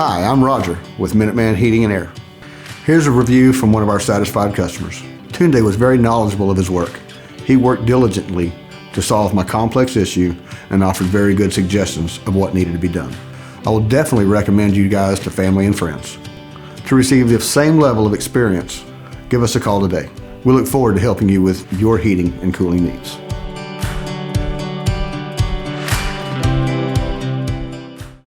Hi, I'm Roger with Minuteman Heating and Air. Here's a review from one of our satisfied customers. Tunde was very knowledgeable of his work. He worked diligently to solve my complex issue and offered very good suggestions of what needed to be done. I will definitely recommend you guys to family and friends. To receive the same level of experience, give us a call today. We look forward to helping you with your heating and cooling needs.